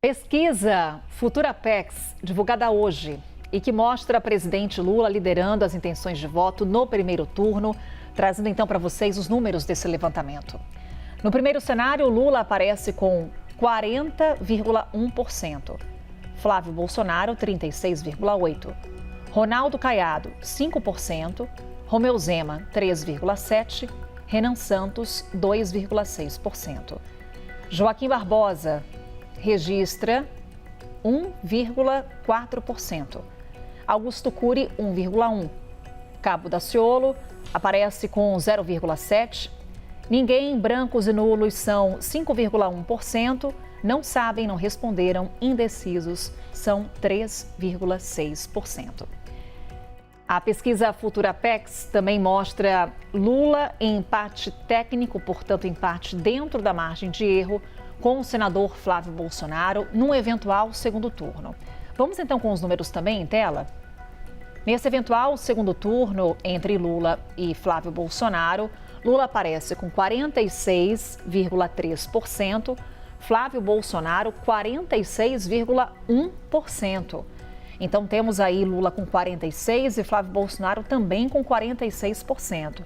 Pesquisa Futurapex, divulgada hoje, e que mostra o presidente Lula liderando as intenções de voto no primeiro turno, trazendo então para vocês os números desse levantamento. No primeiro cenário, Lula aparece com 40,1%, Flávio Bolsonaro, 36,8%, Ronaldo Caiado, 5%, Romeu Zema, 3,7%, Renan Santos, 2,6%. Joaquim Barbosa registra 1,4%. Augusto Cury, 1,1%. Cabo Daciolo aparece com 0,7%. Ninguém, brancos e nulos são 5,1%. Não sabem, não responderam, indecisos são 3,6%. A pesquisa Futurapex também mostra Lula em empate técnico, portanto empate dentro da margem de erro, com o senador Flávio Bolsonaro num eventual segundo turno. Vamos então com os números também em tela? Nesse eventual segundo turno entre Lula e Flávio Bolsonaro, Lula aparece com 46,3%, Flávio Bolsonaro 46,1%. Então temos aí Lula com 46% e Flávio Bolsonaro também com 46%.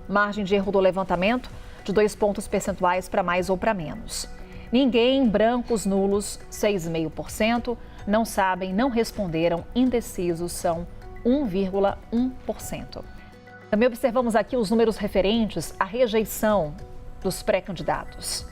Margem de erro do levantamento de 2 pontos percentuais para mais ou para menos. Ninguém, brancos, nulos, 6,5%. Não sabem, não responderam, indecisos são 1,1%. Também observamos aqui os números referentes à rejeição dos pré-candidatos.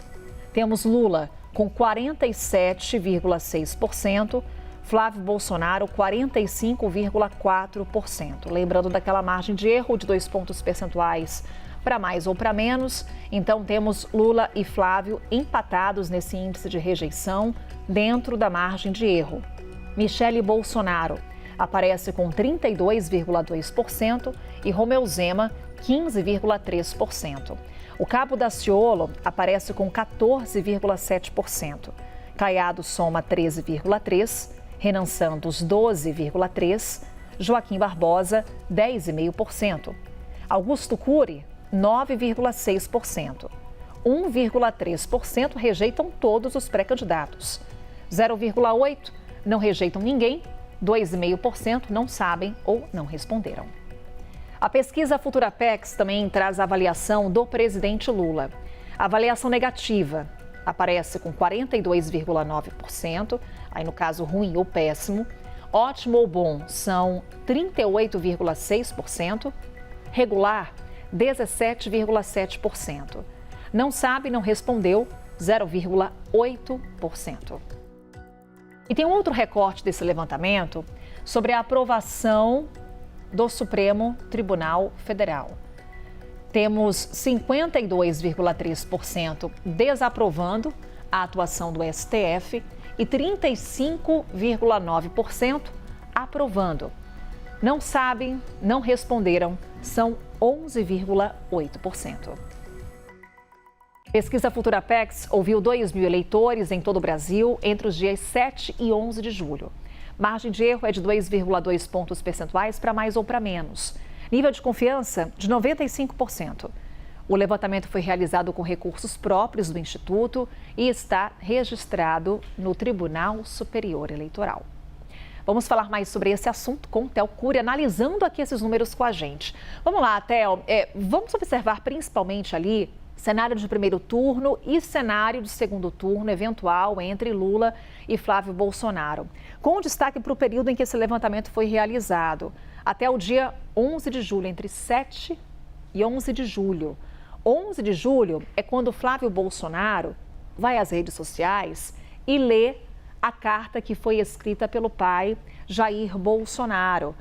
Temos Lula com 47,6%, Flávio Bolsonaro 45,4%. Lembrando daquela margem de erro de 2 pontos percentuais para mais ou para menos, então temos Lula e Flávio empatados nesse índice de rejeição dentro da margem de erro. Michele Bolsonaro aparece com 32,2% e Romeu Zema 15,3%. O Cabo Daciolo aparece com 14,7%. Caiado soma 13,3%, Renan Santos 12,3%, Joaquim Barbosa 10,5%. Augusto Cury 9,6%. 1,3% rejeitam todos os pré-candidatos. 0,8% não rejeitam ninguém. 2,5% não sabem ou não responderam. A pesquisa Futurapex também traz a avaliação do presidente Lula. A avaliação negativa aparece com 42,9%, aí no caso ruim ou péssimo. Ótimo ou bom são 38,6%. Regular, 17,7%. Não sabe, não respondeu, 0,8%. E tem um outro recorte desse levantamento sobre a aprovação do Supremo Tribunal Federal. Temos 52,3% desaprovando a atuação do STF e 35,9% aprovando. Não sabem, não responderam, são 11,8%. Pesquisa Futurapex ouviu 2.000 eleitores em todo o Brasil entre os dias 7 e 11 de julho. Margem de erro é de 2,2 pontos percentuais para mais ou para menos. Nível de confiança de 95%. O levantamento foi realizado com recursos próprios do Instituto e está registrado no Tribunal Superior Eleitoral. Vamos falar mais sobre esse assunto com o Theo Cury, analisando aqui esses números com a gente. Vamos lá, Theo. Vamos observar principalmente ali cenário de primeiro turno e cenário de segundo turno eventual entre Lula e Flávio Bolsonaro. Com destaque para o período em que esse levantamento foi realizado, até o dia 11 de julho, entre 7 e 11 de julho. 11 de julho é quando Flávio Bolsonaro vai às redes sociais e lê a carta que foi escrita pelo pai Jair Bolsonaro,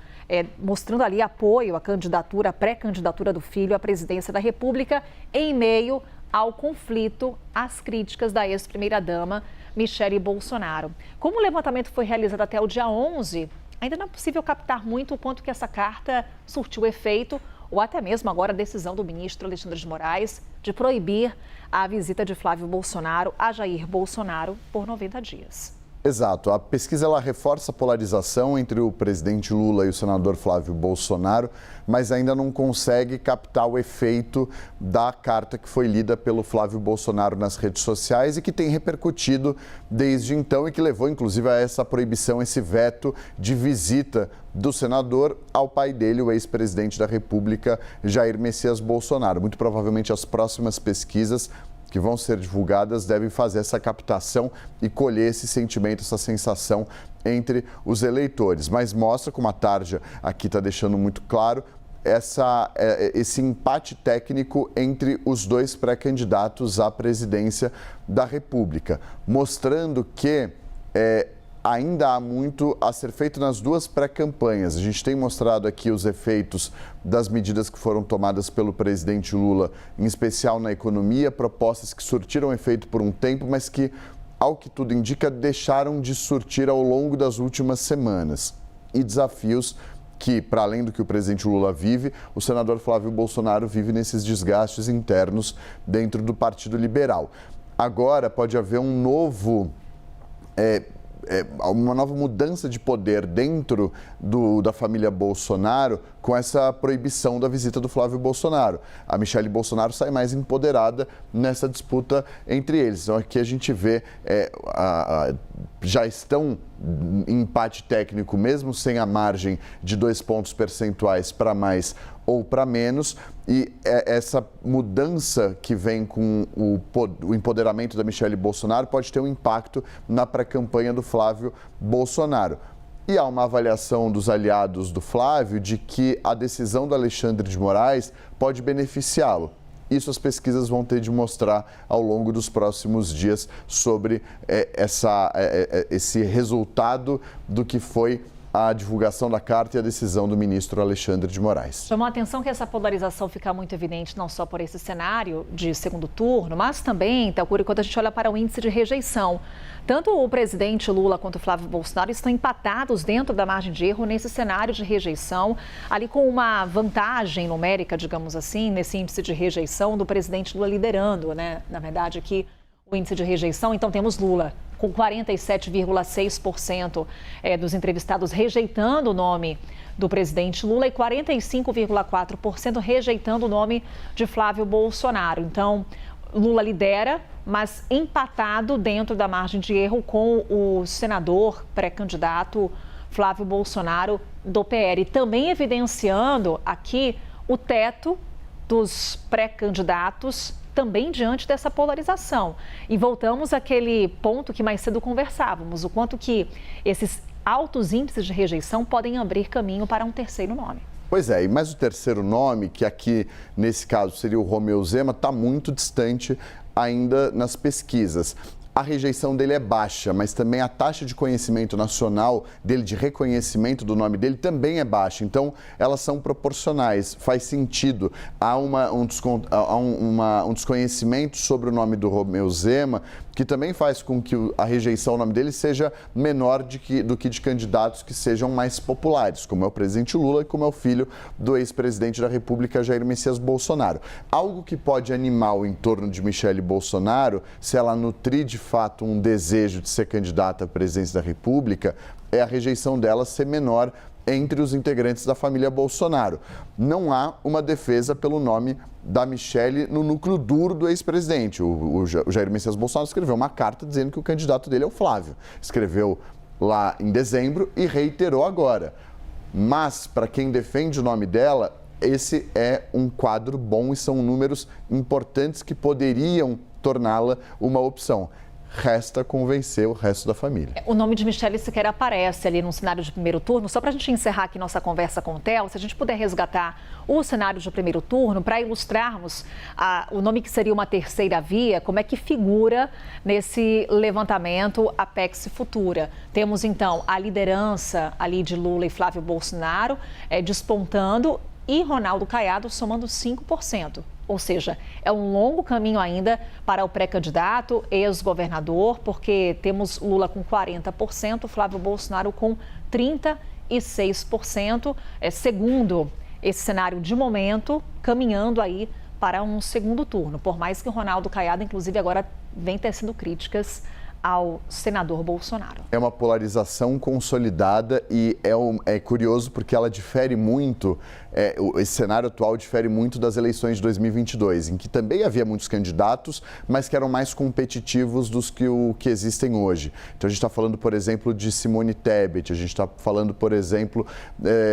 mostrando ali apoio à candidatura, à pré-candidatura do filho à presidência da República, em meio ao conflito, às críticas da ex-primeira-dama Michele Bolsonaro. Como o levantamento foi realizado até o dia 11, ainda não é possível captar muito o quanto que essa carta surtiu efeito, ou até mesmo agora a decisão do ministro Alexandre de Moraes de proibir a visita de Flávio Bolsonaro a Jair Bolsonaro por 90 dias. Exato. A pesquisa ela reforça a polarização entre o presidente Lula e o senador Flávio Bolsonaro, mas ainda não consegue captar o efeito da carta que foi lida pelo Flávio Bolsonaro nas redes sociais e que tem repercutido desde então e que levou, inclusive, a essa proibição, esse veto de visita do senador ao pai dele, o ex-presidente da República, Jair Messias Bolsonaro. Muito provavelmente as próximas pesquisas que vão ser divulgadas devem fazer essa captação e colher esse sentimento, essa sensação entre os eleitores. Mas mostra, como a Tarja aqui está deixando muito claro, esse empate técnico entre os dois pré-candidatos à presidência da República, mostrando que ainda há muito a ser feito nas duas pré-campanhas. A gente tem mostrado aqui os efeitos das medidas que foram tomadas pelo presidente Lula, em especial na economia, propostas que surtiram efeito por um tempo, mas que, ao que tudo indica, deixaram de surtir ao longo das últimas semanas. E desafios que, para além do que o presidente Lula vive, o senador Flávio Bolsonaro vive nesses desgastes internos dentro do Partido Liberal. Agora pode haver uma nova mudança de poder dentro da família Bolsonaro com essa proibição da visita do Flávio Bolsonaro. A Michelle Bolsonaro sai mais empoderada nessa disputa entre eles. Então aqui a gente vê, já estão em empate técnico mesmo, sem a margem de 2 pontos percentuais para mais ou para menos, e essa mudança que vem com o empoderamento da Michelle Bolsonaro pode ter um impacto na pré-campanha do Flávio Bolsonaro. E há uma avaliação dos aliados do Flávio de que a decisão do Alexandre de Moraes pode beneficiá-lo. Isso as pesquisas vão ter de mostrar ao longo dos próximos dias sobre esse resultado do que foi a divulgação da carta e a decisão do ministro Alexandre de Moraes. Chamou a atenção que essa polarização fica muito evidente não só por esse cenário de segundo turno, mas também, Thalcuri, quando a gente olha para o índice de rejeição. Tanto o presidente Lula quanto o Flávio Bolsonaro estão empatados dentro da margem de erro nesse cenário de rejeição, ali com uma vantagem numérica, digamos assim, nesse índice de rejeição do presidente Lula liderando, né? Na verdade, aqui o índice de rejeição, então temos Lula com 47,6% dos entrevistados rejeitando o nome do presidente Lula e 45,4% rejeitando o nome de Flávio Bolsonaro. Então, Lula lidera, mas empatado dentro da margem de erro com o senador pré-candidato Flávio Bolsonaro do PL. Também evidenciando aqui o teto dos pré-candidatos também diante dessa polarização. E voltamos àquele ponto que mais cedo conversávamos, o quanto que esses altos índices de rejeição podem abrir caminho para um terceiro nome. Pois é, mas o terceiro nome, que aqui nesse caso seria o Romeu Zema, está muito distante ainda nas pesquisas. A rejeição dele é baixa, mas também a taxa de conhecimento nacional dele, de reconhecimento do nome dele, também é baixa. Então, elas são proporcionais, faz sentido. Há um desconhecimento sobre o nome do Romeu Zema, que também faz com que a rejeição ao nome dele seja menor do que de candidatos que sejam mais populares, como é o presidente Lula e como é o filho do ex-presidente da República, Jair Messias Bolsonaro. Algo que pode animar o entorno de Michelle Bolsonaro, se ela nutrir de fato um desejo de ser candidata à presidência da República, é a rejeição dela ser menor entre os integrantes da família Bolsonaro. Não há uma defesa pelo nome da Michelle no núcleo duro do ex-presidente. O Jair Messias Bolsonaro escreveu uma carta dizendo que o candidato dele é o Flávio. Escreveu lá em dezembro e reiterou agora. Mas, para quem defende o nome dela, esse é um quadro bom e são números importantes que poderiam torná-la uma opção. Resta convencer o resto da família. O nome de Michelle sequer aparece ali no cenário de primeiro turno. Só para a gente encerrar aqui nossa conversa com o Theo, se a gente puder resgatar o cenário de primeiro turno para ilustrarmos o nome que seria uma terceira via, como é que figura nesse levantamento Apex Futura. Temos então a liderança ali de Lula e Flávio Bolsonaro despontando e Ronaldo Caiado somando 5%. Ou seja, é um longo caminho ainda para o pré-candidato, ex-governador, porque temos Lula com 40%, Flávio Bolsonaro com 36%, segundo esse cenário de momento, caminhando aí para um segundo turno. Por mais que Ronaldo Caiado, inclusive, agora vem tecendo críticas ao senador Bolsonaro. É uma polarização consolidada e é curioso porque ela difere muito, esse cenário atual difere muito das eleições de 2022, em que também havia muitos candidatos, mas que eram mais competitivos dos que existem hoje. Então a gente está falando, por exemplo, de Simone Tebet, a gente está falando, por exemplo,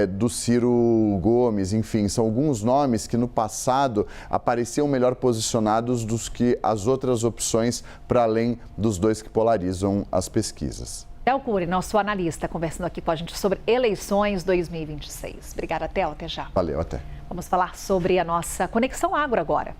do Ciro Gomes, enfim, são alguns nomes que no passado apareciam melhor posicionados dos que as outras opções, para além dos dois que polarizam as pesquisas. Theo Cury, nosso analista, conversando aqui com a gente sobre eleições 2026. Obrigada, Theo. Até já. Valeu, até. Vamos falar sobre a nossa Conexão Agro agora.